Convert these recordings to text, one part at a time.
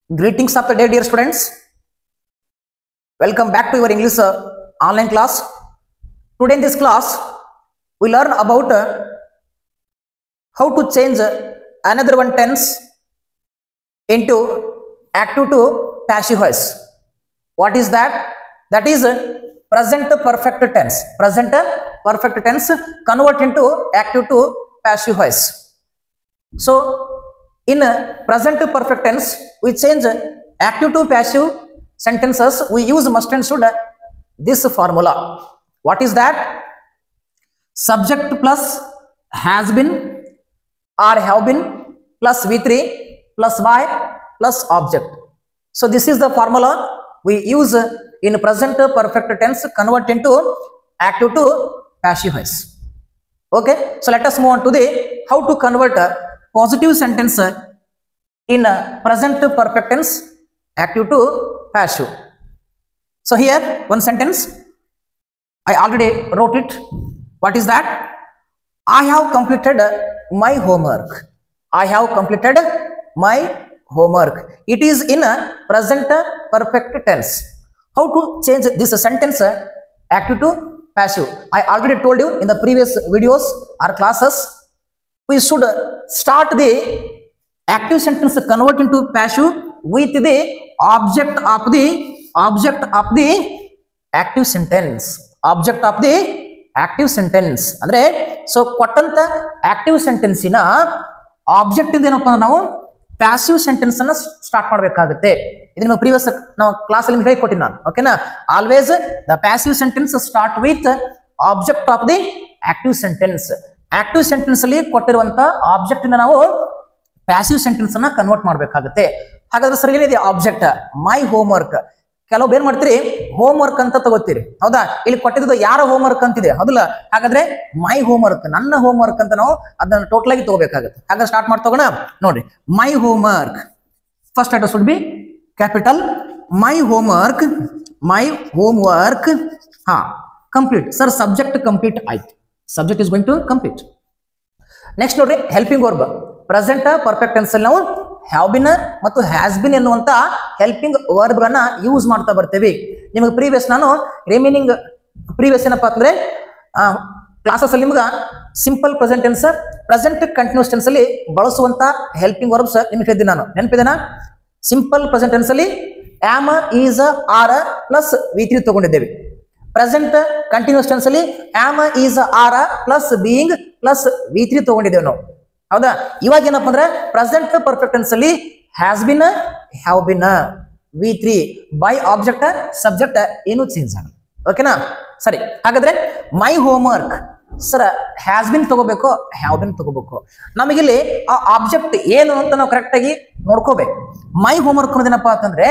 Greetings of the day, dear students. Welcome back to your English online class. Today in this class, we learn about how to change another one tense into active to passive voice. What is that? That is present perfect tense. Present perfect tense convert into active to passive voice. So, in present perfect tense, we change active to passive sentences. We use must and should this formula. What is that? Subject plus has been or have been plus V3 plus by plus object. So this is the formula we use in present perfect tense, convert into active to passive voice. Okay, so let us move on to the how to convert a positive sentence in present perfect tense active to passive. So here one sentence I already wrote it. What is that? I have completed my homework. I have completed my homework. It is in a present perfect tense. How to change this sentence active to passive? I already told you in the previous videos or classes. We should start the active sentence convert into passive with the object of the active sentence. Object of the active sentence. Andre so kottanta active sentence ina object inde ಏನಪ್ಪ ನಾವು passive sentence ಅನ್ನು start ಮಾಡಬೇಕಾಗುತ್ತೆ. ಇದನ್ನ previous ನಾವು class ಅಲ್ಲಿ ಹೇಳಿ ಕೊಟ್ಟಿನ ನಾನು. ಓಕೆನಾ? Always the passive sentence start with object of the active sentence. Active sentence ಅಲ್ಲಿ ಕೊಟ್ಟಿರುವಂತ ಆಬ್ಜೆಕ್ಟ್ ಇಂದ ನಾವು ಪ್ಯಾಸಿವ್ ಸೆಂಟೆನ್ಸ್ ಅನ್ನ ಕನ್ವರ್ಟ್ ಮಾಡಬೇಕಾಗುತ್ತೆ. ಹಾಗಾದ್ರೆ ಸರ್ ಏನಿದೆ ಆಬ್ಜೆಕ್ಟ್ ಮೈ ಹೋಮ್ ವರ್ಕ್. ಕೆಲವು ಏನ್ ಮಾಡ್ತೀರಿ ಹೋಮ್ ವರ್ಕ್ ಅಂತ ತಗೋತೀರಿ, ಹೌದಾ? ಇಲ್ಲಿ ಕೊಟ್ಟಿದ್ದು ಯಾರ ಹೋಮ್ ವರ್ಕ್ ಅಂತಿದೆ, ಹೌದಲ್ಲ? ಹಾಗಾದ್ರೆ ಮೈ ಹೋಮ್ ವರ್ಕ್, ನನ್ನ ಹೋಮ್ ವರ್ಕ್ ಅಂತ ನಾವು ಅದನ್ನ ಟೋಟಲ್ ಆಗಿ ತಗೋಬೇಕಾಗುತ್ತೆ. ಹಾಗಾದ್ರೆ ಸ್ಟಾರ್ಟ್ ಮಾಡಿ ತಗೋಣ. ನೋಡ್ರಿ, my homework first letter should be capital. My homework ಹಾ ಕಂಪ್ಲೀಟ್. ಸರ್ ಸಬ್ಜೆಕ್ಟ್ ಕಂಪ್ಲೀಟ್ ಆಯ್ತು, subject is going to complete. Next ನೋಡ್ರಿ, helping verb. Present perfect tense ಅಲ್ಲಿ ನಾವು ಹ್ಯಾವ್ ಬಿನ್ ಮತ್ತು ಹ್ಯಾಸ್ ಬಿನ್ ಎನ್ನುವಂತ ಹೆಲ್ಪಿಂಗ್ ವರ್ಬ್ ಗಳನ್ನ use ಮಾಡ್ತಾ ಬರ್ತೇವೆ. ನಿಮಗೆ ಪ್ರೀವಿಯಸ್ ನಾನು ರಿಮೈನಿಂಗ್ ಪ್ರೀವಿಯಸ್ ಏನಪ್ಪಾ ಅಂದ್ರೆ ಕ್ಲಾಸಸ್ ಅಲ್ಲಿ ನಿಮ್ಗೆ simple present tense, present continuous tense ಅಲ್ಲಿ ಬಳಸುವಂತ ಹೆಲ್ಪಿಂಗ್ ವರ್ಬ್ಸ್ ನಿಮ್ಗೆ ಹೇಳಿದ್ದೀನಿ ನಾನು, ನೆನಪಿದೆನಾ? ಸಿಂಪಲ್ ಪ್ರೆಸೆಂಟ್ ಟೆನ್ಸ್ ಅಲ್ಲಿ am, is, are plus V3 ತಗೊಂಡಿದ್ದೇವೆ. ಪ್ರೆಸೆಂಟ್ ಕಂಟಿನ್ಯೂಸ್ ಟೆನ್ಸ್ ಅಲ್ಲಿ am, is, are plus being plus V3 ತಗೊಂಡಿದ್ದೇವೆ ನಾವು, ಹೌದಾ? ಇವಾಗ ಏನಪ್ಪಾ ಅಂದ್ರೆ ಪ್ರೆಸೆಂಟ್ ಪರ್ಫೆಕ್ಟ್ ಟೆನ್ಸ್ ಅಲ್ಲಿ has been, have been, V3 by object subject ಏನು ಚೇಂಜ್ ಆಗಲ್ಲ. ಓಕೆನಾ? ಸರಿ, ಹಾಗಾದ್ರೆ my homework sir has been ತಗೋಬೇಕು, ಹ್ಯಾವ್ ಬಿನ್ ತಗೋಬೇಕು. ನಮಗಿಲ್ಲಿ ಆ ಆಬ್ಜೆಕ್ಟ್ ಏನು ಅಂತ ನಾವು ಕರೆಕ್ಟ್ ಆಗಿ ನೋಡ್ಕೋಬೇಕು. ಮೈ ಹೋಮ್ ವರ್ಕ್ ಅನ್ನೋದೇನಪ್ಪಾ ಅಂತಂದ್ರೆ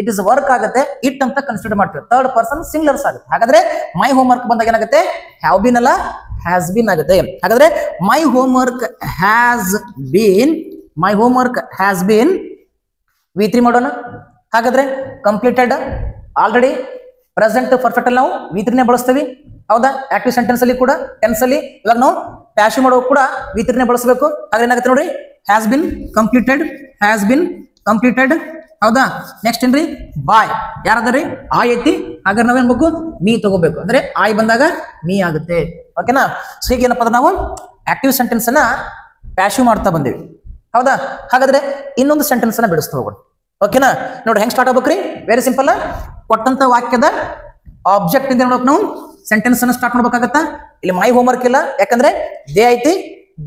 ಇಟ್ ಇಸ್ ವರ್ಕ್ ಆಗುತ್ತೆ, ಇಟ್ ಅಂತ ಕನ್ಸಿಡರ್ ಮಾಡ್ತೀವಿ, ಥರ್ಡ್ ಪರ್ಸನ್ ಸಿಂಗ್ಯುಲರ್ಸ್ ಆಗುತ್ತೆ. ಹಾಗಾದ್ರೆ ಮೈ ಹೋಮ್ ವರ್ಕ್ ಬಂದಾಗ ಏನಾಗುತ್ತೆ, ಹ್ಯಾವ್ ಬಿನ್ ಅಲ್ಲ ಹ್ಯಾಸ್ ಬಿನ್ ಆಗುತ್ತೆ. ಹಾಗಾದ್ರೆ my homework has been, my homework has been V3 ಮಾಡೋಣ. ಹಾಗಾದ್ರೆ ಕಂಪ್ಲೀಟೆಡ್ ಆಲ್ರೆಡಿ ಪ್ರೆಸೆಂಟ್ ಪರ್ಫೆಕ್ಟ್ ಅಲ್ಲಿ ನಾವು V3 ಬಳಸ್ತೀವಿ, ಹೌದಾ? ಆಕ್ಟಿವ್ ಸೆಂಟೆನ್ಸ್ ಅಲ್ಲಿ ಕೂಡ ಟೆನ್ಸ್ ಅಲ್ಲಿ ಇವಾಗ ನಾವು ಪ್ಯಾಸಿವ್ ಮಾಡೋ ಕೂಡ V3 ಬಳಸಬೇಕು. ಹಾಗಾದ್ರೆ ಏನಾಗುತ್ತೆ ನೋಡ್ರಿ, has been completed, has been completed, ಹೌದಾ? ನೆಕ್ಸ್ಟ್ ಏನ್ರಿ, ಬಾಯ್ ಯಾರದ್ರಿ ಆಯ್ ಐತಿ, ಹಾಗಾದ್ರೆ ನಾವೇನ್ ಬೇಕು ಮೀ ತಗೋಬೇಕು. ಅಂದ್ರೆ ಆಯ್ ಬಂದಾಗ ಮೀ ಆಗುತ್ತೆ. ಓಕೆನಾ? ಸೊ ಹೀಗೆ ಏನಪ್ಪ ನಾವು ಆಕ್ಟಿವ್ ಸೆಂಟೆನ್ಸ್ ಅನ್ನ ಪ್ಯಾಸಿವ್ ಮಾಡ್ತಾ ಬಂದೇವಿ, ಹೌದಾ? ಹಾಗಾದ್ರೆ ಇನ್ನೊಂದು ಸೆಂಟೆನ್ಸ್ ಅನ್ನ ಬಿಡಿಸ್ತಾ ಹೋಗೋಣ. ಓಕೆನಾ? ನೋಡಿ ಹೆಂಗ್ ಸ್ಟಾರ್ಟ್ ಆಗ್ಬೇಕ್ರಿ, ವೆರಿ ಸಿಂಪಲ್. ಕೊಟ್ಟಂತ ವಾಕ್ಯದ ಆಬ್ಜೆಕ್ಟ್ ಇಂದ ನಾವು ಸೆಂಟೆನ್ಸ್ ಅನ್ನ ಸ್ಟಾರ್ಟ್ ಮಾಡ್ಬೇಕಾಗತ್ತಾ? ಇಲ್ಲಿ ಮೈ ಹೋಮ್ವರ್ಕ್ ಇಲ್ಲ, ಯಾಕಂದ್ರೆ ದೇ ಐತಿ,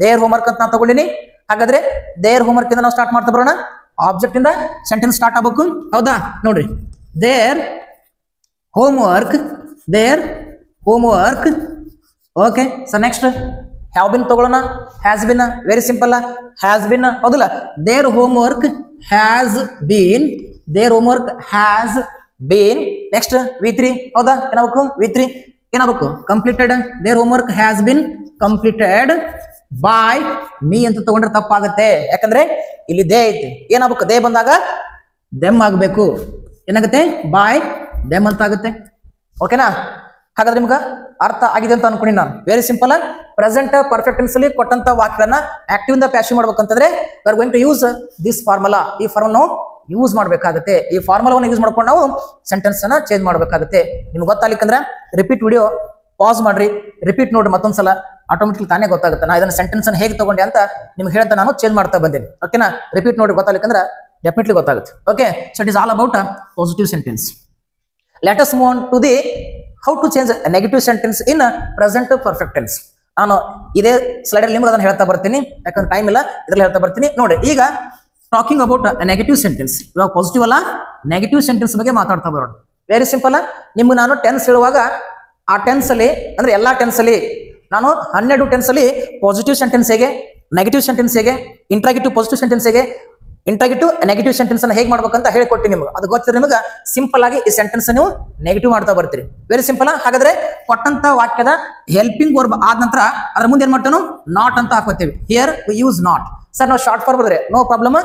ದೇರ್ ಹೋಮ್ವರ್ಕ್ ಅಂತ ನಾನು ತಗೊಂಡಿನಿ. ಹಾಗಾದ್ರೆ ದೇರ್ ಹೋಮ್ವರ್ಕ್ ಇಂದ ನಾವು ಸ್ಟಾರ್ಟ್ ಮಾಡ್ತಾ ಬರೋಣ. ಆಬ್ಜೆಕ್ಟ್ ಇಂದ ಸೆಂಟೆನ್ಸ್ ಸ್ಟಾರ್ಟ್ ಆಗಬೇಕು, ಹೌದಾ? ನೋಡ್ರಿ, their homework, their homework. Okay, so next have been ತಗೊಳ್ಳೋಣ. Has been very simple, has been, ಹೌದಲ್ಲ? Their homework has been, their homework has been. Next V3, ಹೌದಾ? ಏನಾಗಬೇಕು V3, ಏನಾಗಬೇಕು completed. Their homework has been completed by me ಅಂತ ತಗೊಂಡ್ರೆ ತಪ್ಪಾಗುತ್ತೆ, ಯಾಕಂದ್ರೆ ಇಲ್ಲಿ ದೇ ಐತಿ. ಏನಾಗಬೇಕು, ದೇ ಬಂದಾಗ ದೆಮ್ ಆಗ್ಬೇಕು. ಏನಾಗುತ್ತೆ, ಬಾಯ್ ದೆಮ್ ಅಂತ ಆಗುತ್ತೆ. ಓಕೆನಾ? ಹಾಗಾದ್ರೆ ನಿಮ್ಗೆ ಅರ್ಥ ಆಗಿದೆ ಅಂತ ಅನ್ಕೊಂಡಿ ನಾನು. Very simple. Present perfect tense ಅಲ್ಲಿ ಕೊಟ್ಟಂತ ವಾಕ್ಯಗಳನ್ನ ಆಕ್ಟಿವ್ ಇಂದ ಪ್ಯಾಸಿವ್ ಮಾಡ್ಬೇಕಂತಂದ್ರೆ we are going to use this formula. ಈ ಫಾರ್ಮುಲಾ ನಾವು ಯೂಸ್ ಮಾಡಬೇಕಾಗುತ್ತೆ. ಈ ಫಾರ್ಮುಲಾವನ್ನು ಯೂಸ್ ಮಾಡ್ಕೊಂಡು ನಾವು ಸೆಂಟೆನ್ಸ್ ಅನ್ನ ಚೇಂಜ್ ಮಾಡಬೇಕಾಗುತ್ತೆ. ನಿಮ್ಗೆ ಗೊತ್ತಾಗ್ಲಿಕ್ಕಂದ್ರೆ ರಿಪೀಟ್ ವಿಡಿಯೋ ಪಾಸ್ ಮಾಡ್ರಿ, ರಿಪೀಟ್ ನೋಡ್ರಿ ಮತ್ತೊಂದ್ಸಲ, ಆಟೋಮೆಟಿಕ್ ತಾನೇ ಗೊತ್ತಾಗುತ್ತೆ. ನಾ ಇದನ್ನ ಸೆಂಟೆನ್ಸ್ ಅನ್ನು ಹೇಗೆ ತಗೊಂಡೆ ಅಂತ ನಿಮ್ಗೆ ಹೇಳ್ತಾ ನಾನು ಚೇಂಜ್ ಮಾಡ್ತಾ ಬಂದೇನೆ. ಓಕೆನಾ? ರಿಪೀಟ್ ನೋಡಿ ಗೊತ್ತಾಗ್ಲಿಕ್ಕಂದ್ರೆ ಡೆಫಿನೆಟ್ಲಿ ಗೊತ್ತಾಗುತ್ತೆ. Okay, so it is all about positive sentence. Let us move on to the how to change negative sentence in present perfect tense. ನಾನು ಇದೇ ಸ್ಲೈಡ್ ಅಲ್ಲಿ ನಿಮ್ಗೆ ಅದನ್ನ ಹೇಳ್ತಾ ಬರ್ತೀನಿ, ಯಾಕಂದ್ರೆ ಟೈಮ್ ಇಲ್ಲ, ಇದ್ರಲ್ಲಿ ಹೇಳ್ತಾ ಬರ್ತೀನಿ. ನೋಡಿ, ಈಗ ಟಾಕಿಂಗ್ ಅಬೌಟ್ ನೆಗೆಟಿವ್ ಸೆಂಟೆನ್ಸ್, ಇವಾಗ ಪಾಸಿಟಿವ್ ಅಲ್ಲ ನೆಗೆಟಿವ್ ಸೆಂಟೆನ್ಸ್ ಬಗ್ಗೆ ಮಾತಾಡ್ತಾ ಬರೋಣ. Very simple. ನಿಮ್ಗೆ ನಾನು ಟೆನ್ಸ್ ಹೇಳುವಾಗ ಆ ಟೆನ್ಸ್ ಅಲ್ಲಿ ಅಂದ್ರೆ ಎಲ್ಲಾ ಟೆನ್ಸ್ ಅಲ್ಲಿ ನಾನು 12 ಟೆನ್ಸ್ ಅಲ್ಲಿ ಪಾಸಿಟಿವ್ ಸೆಂಟೆನ್ಸ್ ಹೇಗೆ, ನೆಗೆಟಿವ್ ಸೆಂಟೆನ್ಸ್ ಹೇಗೆ, ಇಂಟ್ರಾಗೇಟಿವ್ ಪಾಸಿಟಿವ್ ಸೆಂಟೆನ್ಸ್ ಹೇಗೆ, ಇಂಟ್ರಾಗೇಟಿವ್ ನೆಗೆಟಿವ್ ಸೆಂಟೆನ್ಸ್ ಅನ್ನ ಹೇಗೆ ಮಾಡ್ಬೇಕಂತ ಹೇಳಿಕೊಡ್ತೀನಿ ನಿಮ್ಗೆ. ಅದು ಗೊತ್ತಿದ್ರೆ ನಿಮ್ಗೆ ಸಿಂಪಲ್ ಆಗಿ ಈ ಸೆಂಟೆನ್ಸ್ ನೀವು ನೆಗೆಟಿವ್ ಮಾಡ್ತಾ ಬರ್ತೀರಿ. Very simple. ಹಾಗಾದ್ರೆ ಕೊಟ್ಟಂತ ವಾಕ್ಯದ ಹೆಲ್ಪಿಂಗ್ ವರ್ಬ್ ಆದ ನಂತರ ಅದ್ರ ಮುಂದೆ ಏನ್ ಮಾಡ್ತೇವೆ, ನಾಟ್ ಅಂತ ಹಾಕೋತೀವಿ. Here we use not. Sir ನಾವು ಶಾರ್ಟ್ ಫಾರ್ಮ್ ಬರೆದ್ರೆ ನೋ ಪ್ರಾಬ್ಲಮ್,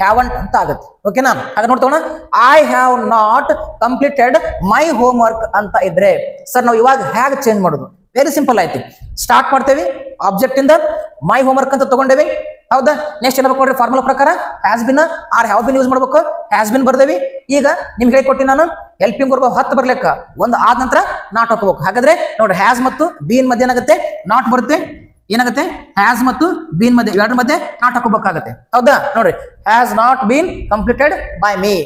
ಹ್ಯಾವಂಟ್ ಅಂತ ಆಗುತ್ತೆ. ಓಕೆನಾ? ಹಾಗೆ ನೋಡ್ತೋಣ. I have not completed my homework ಅಂತ ಇದ್ರೆ ಸರ್ ನಾವು ಇವಾಗ ಹೇಗೆ ಚೇಂಜ್ ಮಾಡೋದು? ವೆರಿ ಸಿಂಪಲ್ ಆಯ್ತು. ಸ್ಟಾರ್ಟ್ ಮಾಡ್ತೇವೆ ಆಬ್ಜೆಕ್ಟ್ ಇಂದ, ಮೈ ಹೋಮ್ ವರ್ಕ್ ಅಂತ ತಗೊಂಡೇವಿ. ಹೌದಾ? ನೆಕ್ಸ್ಟ್ ಏನ್ ನೋಡ್ರಿ, ಫಾರ್ಮುಲಾ ಪ್ರಕಾರ has been or have been use ಮಾಡ್ಬೇಕು. ಹ್ಯಾಸ್ ಬಿನ್ ಬರ್ದೇವಿ. ಈಗ ನಿಮ್ಗೆ ಹೇಳಿಕೊಟ್ಟಿ ನಾನು ಹೆಲ್ಪಿಂಗ್ ವರ್ಬ್ 10 ಬರ್ಲಿಕ್ಕ ಒಂದು ಆದ ನಂತರ ನಾಟ್ ಹಾಕೋಬೇಕು. ಹಾಗಾದ್ರೆ ನೋಡ್ರಿ, ಹ್ಯಾಸ್ ಮತ್ತು ಬೀನ್ ಮಧ್ಯೆ ಏನಾಗುತ್ತೆ, ನಾಟ್ ಬರುತ್ತೆ. ಏನಾಗುತ್ತೆ, ಹ್ಯಾಸ್ ಮತ್ತು ಬೀನ್ ಮಧ್ಯೆ ಎರಡರ ಮಧ್ಯೆ ನಾಟ್ ಹಾಕೋಬೇಕಾಗತ್ತೆ. ಹೌದಾ? ನೋಡ್ರಿ, has not been completed by me.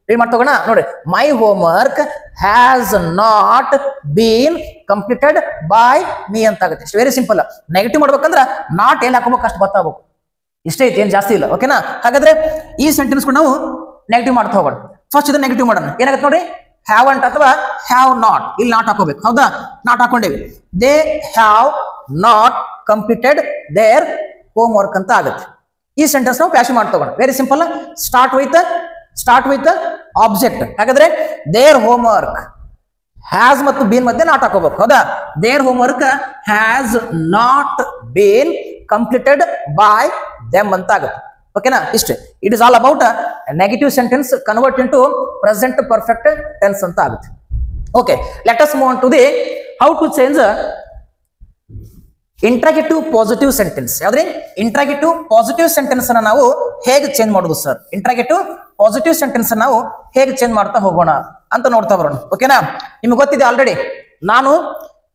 Read ಮಾಡಿ ತಗೋಣ. ನೋಡ್ರಿ, my homework has not been completed by me ಅಂತ ಆಗುತ್ತೆ. Very simple. ನೆಗೆಟಿವ್ ಮಾಡ್ಬೇಕಂದ್ರೆ ನಾಟ್ ಎಲ್ಲಿ ಹಾಕೋಬೇಕು ಅಷ್ಟು ಗೊತ್ತಾಗಬೇಕು. ಇಷ್ಟೇ ಐತಿ, ಏನ್ ಜಾಸ್ತಿ ಇಲ್ಲ. ಓಕೆನಾ? ಹಾಗಾದ್ರೆ ಈ ಸೆಂಟೆನ್ಸ್ ನಾವು ನೆಗೆಟಿವ್ ಮಾಡ್ತಾ ಹೋಗೋಣ. ಫಸ್ಟ್ ಇದನ್ನ ನೆಗೆಟಿವ್ ಮಾಡೋಣ. ಏನಾಗುತ್ತೆ ನೋಡಿ, ಹ್ಯಾವಂಟ್ ಅಥವಾ ಹ್ಯಾವ್ ನಾಟ್, ಇಲ್ಲಿ ನಾಟ್ ಹಾಕೋಬೇಕು. ಹೌದಾ? ನಾಟ್ ಹಾಕೊಂಡೇವಿ. They have not completed their homework ಅಂತ ಆಗುತ್ತೆ. ಈ ಸೆಂಟೆನ್ಸ್ ನಾವು ಪ್ಯಾಶ್ ಮಾಡಿ ತಗೋಣ. Very simple. Start with object. ಹಾಗಾದ್ರೆ ದೇರ್ ಹೋಮ್ ವರ್ಕ್ ಹ್ಯಾಸ್ ಮತ್ತು ಬೀನ್ ಮಧ್ಯೆ ನಾಟ್ ಹಾಕೋಬೇಕು. ಹೌದಾ? Their homework has not been completed by them ಅಂತ ಆಗುತ್ತೆ. ಓಕೆನಾ? ಇಷ್ಟೇ. It is all about negative sentence convert into present perfect tense ಅಂತ ಆಗುತ್ತೆ. Okay, let us move on to the how to change interrogative positive sentence. ಯಾವ್ದ್ರಿ? Interrogative positive sentence ಅನ್ನ ನಾವು ಹೇಗೆ ಚೇಂಜ್ ಮಾಡೋದು ಸರ್? ಇಂಟ್ರಾಗೇಟಿವ್ ಪಾಸಿಟಿವ್ ಸೆಂಟೆನ್ಸ್ ನಾವು ಹೇಗೆ change ಮಾಡ್ತಾ ಹೋಗೋಣ ಅಂತ ನೋಡ್ತಾ ಬರೋಣ. ಓಕೆನಾ? ನಿಮ್ಗೆ ಗೊತ್ತಿದೆ ಆಲ್ರೆಡಿ. ನಾನು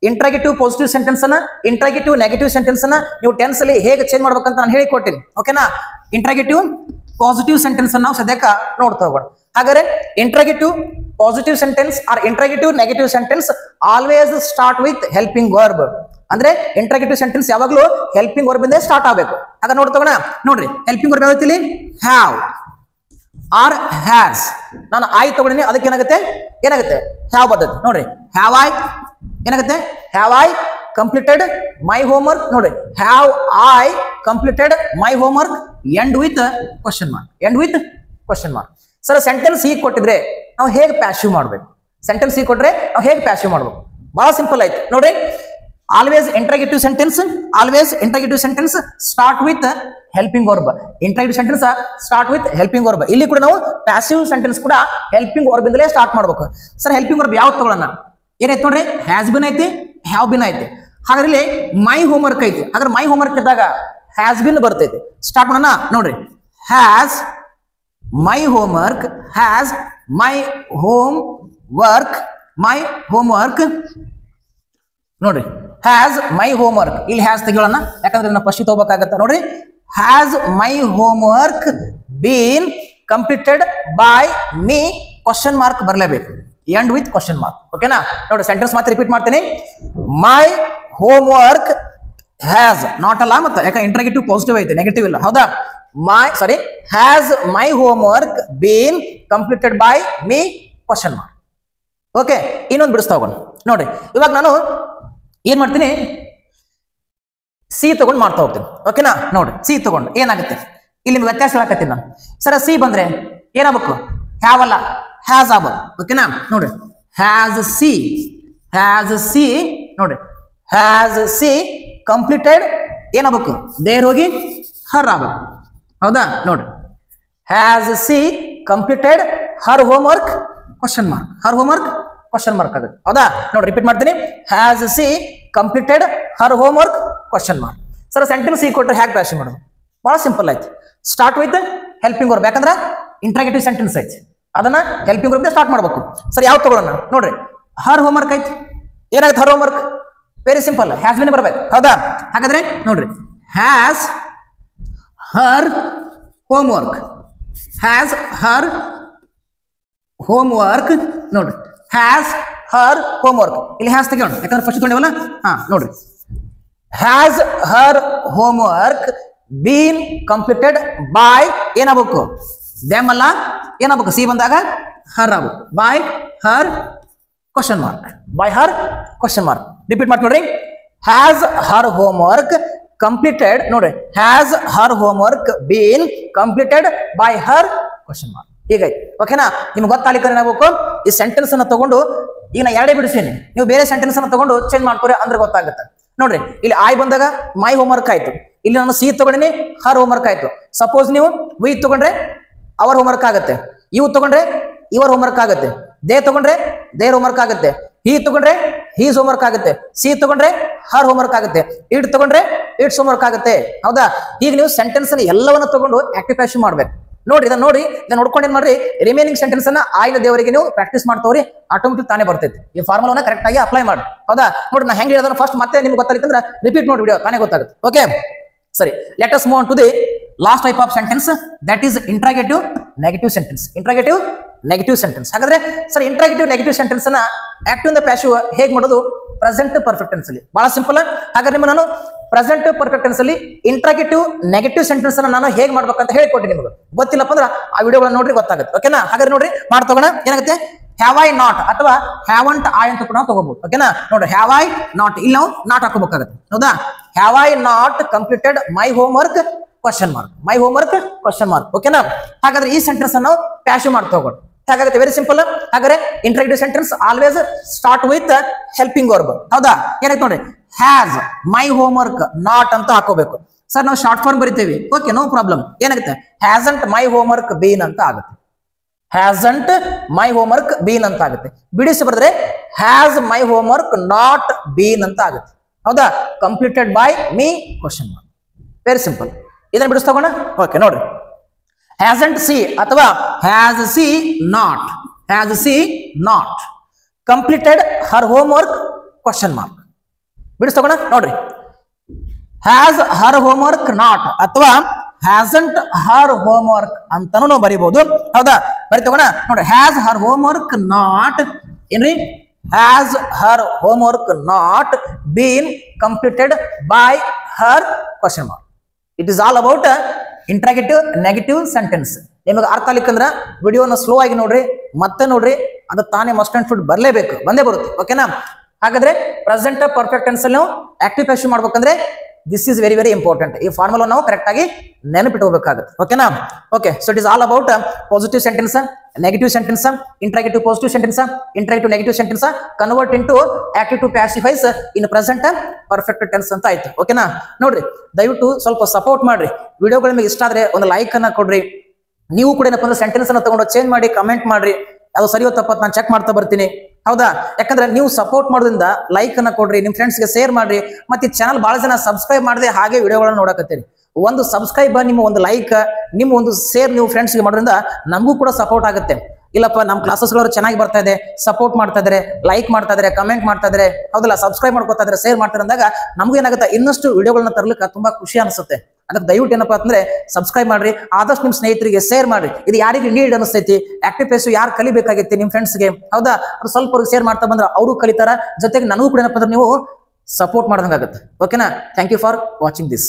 ಇಂಟ್ರಾಗೇಟಿವ್ ಪಾಸಿಟಿವ್ ಸೆಂಟೆನ್ಸ್ ಅನ್ನ, ಇಂಟ್ರಾಗೇಟಿವ್ ನೆಗೆಟಿವ್ ಸೆಂಟೆನ್ಸ್ ಅನ್ನ ನೀವು ಟೆನ್ಸ್ ಅಲ್ಲಿ ಹೇಗೆ ಚೇಂಜ್ ಮಾಡ್ಬೇಕಂತ ನಾನು ಹೇಳಿಕೊಟ್ಟಿನಿ. ಓಕೆನಾ? ಇಂಟ್ರಾಗೇಟಿವ್ ಪಾಸಿಟಿವ್ ಸೆಂಟೆನ್ಸ್ ಅನ್ನ ನಾವು ಸದ್ಯಕ್ಕೆ ನೋಡ್ತಾ ಹೋಗೋಣ. ಹಾಗಾದ್ರೆ interrogative positive sentence or interrogative negative sentence always start with helping verb. ಅಂದ್ರೆ ಇಂಟ್ರಾಗೇಟಿವ್ ಸೆಂಟೆನ್ಸ್ ಯಾವಾಗಲೂ ಹೆಲ್ಪಿಂಗ್ ವರ್ಬ್ ಇಂದ ಸ್ಟಾರ್ಟ್ ಆಗಬೇಕು. ಆಗ ನೋಡ್ತೋಣ. ನೋಡ್ರಿ, ಹೆಲ್ಪಿಂಗ್ ವರ್ಬ್ ಯಾವತ್ತಿಲಿ ಹ್ಯಾವ್ ಆರ್ ಹ್ಯಾಸ್. ನಾನು ಐ ತಗೊಂಡಿನಿ, ಅದಕ್ಕೆ ಏನಾಗುತ್ತೆ ಹ್ಯಾವ್ ಬರ್ತದೆ. ನೋಡ್ರಿ, ಹ್ಯಾವ್ ಐ ಏನಾಗುತ್ತೆ, have I completed my homework. ನೋಡ್ರಿ, have I completed my homework end with question mark. Sir sentence ಹೀಗೆ ಕೊಟ್ಟಿದ್ರೆ ನಾವು ಹೇಗೆ ಪ್ಯಾಸಿವ್ ಮಾಡ್ಬೇಕು? ಸೆಂಟೆನ್ಸ್ ಹೀಗೆ ಕೊಟ್ರೆ ನಾವು ಹೇಗೆ ಪ್ಯಾಸಿವ್ ಮಾಡ್ಬೇಕು? ಬಹಳ ಸಿಂಪಲ್ ಆಯ್ತು. ನೋಡ್ರಿ, always interrogative sentence start with helping verb. Interrogative sentence start with helping verb. ಇಲ್ಲಿ ಕೂಡ ನಾವು passive sentence ಕೂಡ helping verb ಇಂದಲೇ ಸ್ಟಾರ್ಟ್ ಮಾಡಬೇಕು. ಸರ್ helping verb ಯಾವುದು ತಗೊಳ್ಳೋಣ? ಏನೈತೆ ನೋಡ್ರಿ, has been ಐತಿ, have been ಐತಿ. ಹಾಗಾದ್ರೆ ಇಲ್ಲಿ my homework ಐತಿ. ಹಾಗಾದ್ರೆ my homework ಇದ್ದಾಗ has been ಬರ್ತೈತಿ. ಸ್ಟಾರ್ಟ್ ಮಾಡೋಣ. ನೋಡ್ರಿ, has my homework, has my homework ನೋಡ್ರಿ, ಹ್ಯಾಸ್ ಮೈ ಹೋಮ್ ವರ್ಕ್. ಇಲ್ಲಿ ಹ್ಯಾಸ್ ತೆಗಿಯೋಣ, ಯಾಕಂದ್ರೆ ನಾವು ಫಸ್ಟ್ ತಗೋಬೇಕಾಗತ್ತೆ. ನೋಡ್ರಿ, has my homework been completed by me question mark ಬರಲೇಬೇಕು. End with question mark. ಓಕೆನಾ? ನೋಡಿ, ಸೆಂಟೆನ್ಸ್ ಮತ್ತೆ ರಿಪೀಟ್ ಮಾಡ್ತೀನಿ. My homework has, not ಅಲ್ಲ ಮತ್ತೆ, ಯಾಕಂದ್ರೆ ಇಂಟ್ರಾಗೇಟಿವ್ ಪಾಸಿಟಿವ್ ಐತೆ, ನೆಗೆಟಿವ್ ಇಲ್ಲ. ಹೌದಾ? Has my homework been completed by me question mark. Okay, ಇನ್ನೊಂದು ಬಿಡಿಸ್ತಾ ಹೋಗೋಣ. ನೋಡ್ರಿ, ಇವಾಗ ನಾನು ಏನ್ ಮಾಡ್ತೀನಿ, ಸಿ ತಗೊಂಡು ಮಾಡ್ತಾ ಹೋಗ್ತೀನಿ. ಓಕೆನಾ? ನೋಡ್ರಿ, ಸಿ ತಗೊಂಡು ಏನಾಗುತ್ತೆ ಇಲ್ಲಿ ವ್ಯತ್ಯಾಸ ಹೇಳಕತ್ತೀನಿ ನಾನು. ಸರ ಸಿ ಬಂದ್ರೆ ಏನಾಗಬೇಕು, ಹ್ಯಾವ್ ಅಲ್ಲ ಹ್ಯಾಸ್ ಆಗ್ಬೇಕು. ಓಕೆನಾ? ನೋಡ್ರಿ, ಹ್ಯಾಸ್ ಸಿ ನೋಡ್ರಿ, ಹ್ಯಾಸ್ ಸಿ ಕಂಪ್ಲೀಟೆಡ್ ಏನಾಗಬೇಕು, ದೇರ್ ಹೋಗಿ ಹರ್ ಆಗ್ಬೇಕು. ಹೌದಾ? ನೋಡ್ರಿ, has C completed her home work question mark. Her home work question mark ಆಗುತ್ತೆ. ಹೌದಾ? ನೋಡಿ, ರಿಪೀಟ್ ಮಾಡ್ತೀನಿ. Has C completed her home work question mark. Sir sentence C ಕೊಟ್ಟರೆ ಹ್ಯಾಕ್ ಪ್ಯಾಸಿವ್ ಮಾಡೋದು? ಬಹಳ ಸಿಂಪಲ್ ಆಯ್ತು. Start with helping verb. ಯಾಕಂದ್ರೆ interrogative sentence ಐತಿ, ಅದನ್ನ ಹೆಲ್ಪಿಂಗ್ ವರ್ಬ್ ಸ್ಟಾರ್ಟ್ ಮಾಡ್ಬೇಕು. ಸರ್ ಯಾವ ತಗೊಳ್ಳೋಣ ನೋಡ್ರಿ, ಹರ್ ಹೋಮ್ವರ್ಕ್ ಐತಿ. ಏನಾಗುತ್ತೆ her homework? Very simple, has been ಬರ್ಬೇಕು, ಹೌದಾ? ಹಾಗಾದ್ರೆ ನೋಡ್ರಿ, has her homework, has her homework. ನೋಡ್ರಿ, ಹ್ಯಾಸ್ ಹರ್ ಹೋಮ್ವರ್ಕ್. ಇಲ್ಲಿ ಹ್ಯಾಸ್ ತೆಗೋಣ, ಯಾಕಂದ್ರೆ ಫಸ್ಟ್ ತೊಗೊಂಡಿವಲ್ಲ. ನೋಡ್ರಿ, has her homework been completed by ಏನಾಗಬೇಕು? ದೆಮ್ ಅಲ್ಲ, ಏನಾಗಬೇಕು? ಸಿ ಬಂದಾಗ ಹರ್ ಆಗ್ಬೇಕು. By her question mark, by her question mark. Repeat ಮಾಡಿ ನೋಡ್ರಿ, ಹ್ಯಾಸ್ ಹರ್ ಹೋಮ್ವರ್ಕ್ ಕಂಪ್ಲೀಟೆಡ್. ನೋಡ್ರಿ, has her homework been completed by her question mark. ಹೀಗೈತಿ, ಓಕೆನಾ? ನಿಮ್ಗೆ ಗೊತ್ತಾಗ್ಲಿಕ್ಕೆ ಏನಾಗಬೇಕು? ಈ ಸೆಂಟೆನ್ಸ್ ಅನ್ನ ತಗೊಂಡು ಈಗ ನಾ ಎರಡೇ ಬಿಡಿಸೀನಿ, ನೀವು ಬೇರೆ ಸೆಂಟೆನ್ಸ್ ಅನ್ನ ತಗೊಂಡು ಚೇಂಜ್ ಮಾಡ್ಕೊರಿ ಅಂದ್ರೆ ಗೊತ್ತಾಗುತ್ತೆ. ನೋಡ್ರಿ, ಇಲ್ಲಿ ಐ ಬಂದಾಗ ಮೈ ಹೋಮ್ವರ್ಕ್ ಆಯ್ತು, ಇಲ್ಲಿ ನಾನು ಸಿ ತಗೊಂಡಿನಿ, ಹರ್ ಹೋಮ್ವರ್ಕ್ ಆಯ್ತು. ಸಪೋಸ್ ನೀವು ವಿ ತಗೊಂಡ್ರೆ ಅವರ್ ಹೋಮ್ವರ್ಕ್ ಆಗುತ್ತೆ, ಇವು ತಗೊಂಡ್ರೆ ಇವರ್ ಹೋಮ್ವರ್ಕ್ ಆಗುತ್ತೆ, ದೇ ತಗೊಂಡ್ರೆ ದೇರ್ ಹೋಮ್ವರ್ಕ್ ಆಗುತ್ತೆ, ಹಿ ತಗೊಂಡ್ರೆ ಹೀಸ್ ಹೋಮ್ವರ್ಕ್ ಆಗುತ್ತೆ, ಸಿ ತಗೊಂಡ್ರೆ ಹರ್ ಹೋಮ್ವರ್ಕ್ ಆಗುತ್ತೆ, ಇಟ್ ತಗೊಂಡ್ರೆ ಇಟ್ಸ್ ಹೋಮ್ವರ್ಕ್ ಆಗುತ್ತೆ, ಹೌದಾ? ಈಗ ನೀವು ಸೆಂಟೆನ್ಸ್ ಅನ್ನ ಎಲ್ಲವನ್ನ ತಗೊಂಡು ಆಕ್ಟಿವ್ ಪ್ಯಾಸಿವ್ ಮಾಡ್ಬೇಕು. ನೋಡ್ರಿ, ಇದನ್ನ ನೋಡ್ಕೊಂಡು ಏನ್ ಮಾಡ್ರಿ, ರಿಮೈನಿಂಗ್ ಸೆಂಟೆನ್ಸ್ ಅನ್ನ ಆಯ್ನ ದೇವರಿಗೆ ನೀವು ಪ್ರಾಕ್ಟೀಸ್ ಮಾಡ್ತವ್ರಿ, ಆಟೋಮೆಟಿಕ್ ತಾನೇ ಬರ್ತೈತಿ. ಈ ಫಾರ್ಮುಲಾನ ಕರೆಕ್ಟ್ ಆಗಿ ಅಪ್ಲೈ ಮಾಡಿ, ಹೌದಾ? ನೋಡಿ, ನಾ ಹೆಂಗೆ ಹೇಳಿದ್ರೆ ಫಸ್ಟ್ ಮತ್ತೆ ನಿಮ್ಗೆ ಗೊತ್ತಾಗಿತ್ತಂದ್ರೆ ರಿಪೀಟ್ ನೋಡಿ ವಿಡಿಯೋ, ತಾನೇ ಗೊತ್ತಾಗುತ್ತೆ. ಓಕೆ, ಸರಿ, let us move on to the last type of sentence, that is interrogative negative sentence. Interrogative negative sentence. ಹಾಗಾದ್ರೆ ಸರ್, ಇಂಟ್ರಾಗೇಟಿವ್ ನೆಗೆಟಿವ್ ಸೆಂಟೆನ್ಸ್ ಅನ್ನ ಆಕ್ಟಿವ್ ಇಂದ ಪ್ಯಾಸಿವ್ ಹೇಗೆ ಮಾಡೋದು? ಪ್ರೆಸೆಂಟ್ ಪರ್ಫೆಕ್ಟ್ ಟೆನ್ಸ್ ಅಲ್ಲಿ. ಬಹಳ ಸಿಂಪಲ್. ಹಾಗಾದ್ರೆ ನಾನು ಪ್ರೆಸೆಂಟ್ ಪರ್ಫೆಕ್ಟ್ ಟೆನ್ಸ್ ಅಲ್ಲಿ ಇಂಟ್ರಾಗೇಟಿವ್ ನೆಗೆಟಿವ್ ಸೆಂಟೆನ್ಸ್ ಅನ್ನ ನಾನು ಹೇಗೆ ಮಾಡ್ಬೇಕಂತ ಹೇಳಿಕೊಟ್ಟಿನಿ. ನಿಮಗೆ ಗೊತ್ತಿಲ್ಲಪ್ಪ ಅಂದ್ರೆ ಆ ವಿಡಿಯೋಗಳನ್ನ ನೋಡ್ರಿ, ಗೊತ್ತಾಗುತ್ತೆ. ಓಕೆನಾ? ಹಾಗಾದ್ರೆ ನೋಡ್ರಿ, ಮಾಡ್ತೋಗೋಣ. ಏನಾಗುತ್ತೆ? ಹ್ಯಾವ್ ಐ ನಾಟ್ ಅಥವಾ ಹ್ಯಾವಂಟ್ ಐ ಅಂತ ಕೂಡ ನಾವು ತಗೋಬಹುದು. ಓಕೆನಾ? ನೋಡ್ರಿ, ಹ್ಯಾವ್ ಐ ನಾಟ್, ಇಲ್ಲಿ ನಾವು ನಾಟ್ ಹಾಕೋಬೇಕಾಗುತ್ತೆ, ಹೌದಾ? Have I not completed my homework question mark, my homework question mark. ಓಕೆನಾ? ಹಾಗಾದ್ರೆ ಈ ಸೆಂಟೆನ್ಸ್ ಅನ್ನು ಪ್ಯಾಸಿವ್ ಮಾಡಿ ತಗೋಣ. ಹಾಗಾಗುತ್ತೆ ವೆರಿ ಸಿಂಪಲ್. ಹಾಗಾದ್ರೆ interrogative sentence always start with helping verb, ಹೌದಾ? ಏನಾಯ್ತು ನೋಡ್ರಿ, ಹ್ಯಾಸ್ ಮೈ ಹೋಮ್ವರ್ಕ್ ನಾಟ್ ಅಂತ ಹಾಕೋಬೇಕು. ಸರ್, ನಾವು ಶಾರ್ಟ್ ಫಾರ್ಮ್ ಬರಿತೇವೆ, ಓಕೆ, ನೋ ಪ್ರಾಬ್ಲಮ್. ಏನಾಗುತ್ತೆ? ಹ್ಯಾಸಂಟ್ ಮೈ ಹೋಮ್ವರ್ಕ್ ಬೀನ್ ಅಂತ ಆಗುತ್ತೆ. ಹ್ಯಾಸಂಟ್ ಮೈ ಹೋಮ್ವರ್ಕ್ ಬೀನ್ ಅಂತ ಆಗುತ್ತೆ. ಬಿಡಿಸಿ ಬರೆದ್ರೆ has my homework not been ಅಂತ ಆಗುತ್ತೆ, ಹೌದಾ? Completed by me question mark. Very simple. ಇದನ್ನ ಬಿಡಿಸ್ ತಗೋಣ. ಓಕೆ, ನೋಡ್ರಿ, ಹ್ಯಾಸಂಟ್ ಸಿ ಅಥವಾ has she not, has she not completed her homework question mark. ಬಿಡಿಸ್ ತಗೋಣ. ನೋಡ್ರಿ, ಹ್ಯಾಸ್ ಹರ್ ಹೋಮ್ವರ್ಕ್ ನಾಟ್ ಅಥವಾ ಹ್ಯಾಸಂಟ್ ಹರ್ ಹೋಮ್ವರ್ಕ್ ಅಂತಾನು ನಾವು ಬರಿಬಹುದು, ಹೌದಾ? ಬರಿ ತಗೋಣ. ನೋಡ್ರಿ, ಹ್ಯಾಸ್ ಹರ್ ಹೋಮ್ವರ್ಕ್ ನಾಟ್ ಏನ್ರಿ? Has her homework not been completed by her question mark. It is all about interrogative negative sentence. ನಿಮಗೆ ಅರ್ಥ ಆಗ್ಲಿಕ್ಕಂದ್ರ ವಿಡಿಯೋನ ಸ್ಲೋ ಆಗಿ ನೋಡ್ರಿ, ಮತ್ತೆ ನೋಡ್ರಿ, ಅದು ತಾನೇ ಮಸ್ಟ್ ಅಂಡ್ ಶುಡ್ ಬರಲೇಬೇಕು, ಬಂದೇ ಬರುತ್ತೆ. ಓಕೆನಾ? ಹಾಗಾದ್ರೆ ಪ್ರೆಸೆಂಟ್ ಪರ್ಫೆಕ್ಟ್ ಟೆನ್ಸ್ ಅಲ್ಲಿ ನಾವು ಆಕ್ಟಿವ್ ಪ್ಯಾಸಿವ್ ಮಾಡ್ಬೇಕಂದ್ರೆ this is very very important. ಈ ಫಾರ್ಮುಲಾ ನಾವು ಕರೆಕ್ಟ್ ಆಗಿ ನೆನಪಿಟ್ಕೋಬೇಕಾಗುತ್ತೆ. ಓಕೆನಾ? Okay, so it is all about positive sentence, negative sentence, interrogative positive sentence, interrogative negative sentence convert into active to passive voice in present perfect tense ಅಂತ ಆಯ್ತು. ಓಕೆನಾ? ನೋಡ್ರಿ, ದಯವಿಟ್ಟು ಸ್ವಲ್ಪ ಸಪೋರ್ಟ್ ಮಾಡ್ರಿ. ವಿಡಿಯೋಗಳು ನಿಮಗೆ ಇಷ್ಟ ಆದ್ರೆ ಒಂದು ಲೈಕ್ ಅನ್ನ ಕೊಡ್ರಿ. ನೀವು ಕೂಡ ಏನಪ್ಪ ಅಂದ್ರೆ ಸೆಂಟೆನ್ಸ್ ಅನ್ನ ತಗೊಂಡು ಚೇಂಜ್ ಮಾಡಿ ಕಮೆಂಟ್ ಮಾಡ್ರಿ. ಅದು ಸರಿಯೋ ತಪ್ಪತ್ ನಾನು ಚೆಕ್ ಮಾಡ್ತಾ ಬರ್ತೀನಿ, ಹೌದಾ? ಯಾಕಂದ್ರೆ ನೀವು ಸಪೋರ್ಟ್ ಮಾಡೋದ್ರಿಂದ ಲೈಕ್ ಅನ್ನ ಕೊಡ್ರಿ, ನಿಮ್ ಫ್ರೆಂಡ್ಸ್ಗೆ ಶೇರ್ ಮಾಡ್ರಿ. ಮತ್ತೆ ಈ ಚಾನಲ್ ಬಹಳ ಜನ ಸಬ್ಸ್ಕ್ರೈಬ್ ಮಾಡದೆ ಹಾಗೆ ವಿಡಿಯೋಗಳನ್ನ ನೋಡಕತ್ತೀರಿ. ಒಂದು ಸಬ್ಸ್ಕ್ರೈಬ್, ನಿಮ್ಮ ಒಂದು ಲೈಕ್, ನಿಮ್ಮ ಒಂದು ಶೇರ್ ನೀವು ಫ್ರೆಂಡ್ಸ್ಗೆ ಮಾಡೋದ್ರಿಂದ ನಮಗೂ ಕೂಡ ಸಪೋರ್ಟ್ ಆಗುತ್ತೆ. ಇಲ್ಲಪ್ಪ, ನಮ್ಮ ಕ್ಲಾಸಸ್ಗಳು ಚೆನ್ನಾಗಿ ಬರ್ತಾ ಇದೆ, ಸಪೋರ್ಟ್ ಮಾಡ್ತಾ ಇದಾರೆ, ಲೈಕ್ ಮಾಡ್ತಾ ಇದಾರೆ, ಕಮೆಂಟ್ ಮಾಡ್ತಾ ಇದಾರೆ, ಹೌದಲ್ಲ, ಸಬ್ಸ್ಕ್ರೈಬ್ ಮಾಡ್ಕೊತಾ ಇದಾರೆ, ಶೇರ್ ಮಾಡ್ತಾರೆ ಅಂದಾಗ ನಮಗೂ ಏನಾಗುತ್ತೆ, ಇನ್ನಷ್ಟು ವಿಡಿಯೋಗಳನ್ನ ತರ್ಲಿಕ್ಕೆ ತುಂಬಾ ಖುಷಿ ಅನಿಸುತ್ತೆ. ಅದಕ್ಕೆ ದಯವಿಟ್ಟು ಏನಪ್ಪಾ ಅಂದ್ರೆ ಸಬ್ಸ್ಕ್ರೈಬ್ ಮಾಡ್ರಿ, ಆದಷ್ಟು ನಿಮ್ ಸ್ನೇಹಿತರಿಗೆ ಶೇರ್ ಮಾಡ್ರಿ. ಇದು ಯಾರಿಗೆ ನೀಡ್ ಅನಿಸ್ತೈತಿ, ಆಕ್ಟಿವ್ ಪ್ಯಾಸಿವ್ ಯಾರು ಕಲಿಬೇಕಾಗೈತಿ ನಿಮ್ ಫ್ರೆಂಡ್ಸ್ಗೆ, ಹೌದಾ? ಅದು ಸ್ವಲ್ಪ ಅವ್ರಿಗೆ ಶೇರ್ ಮಾಡ್ತಾ ಬಂದ್ರೆ ಅವರು ಕಲಿತಾರ, ಜೊತೆಗೆ ನನಗೂ ಕೂಡ ಏನಪ್ಪಾ ಅಂದ್ರೆ ನೀವು ಸಪೋರ್ಟ್ ಮಾಡ್ದಂಗಾಗುತ್ತೆ. ಓಕೆನಾ? Thank you for watching this.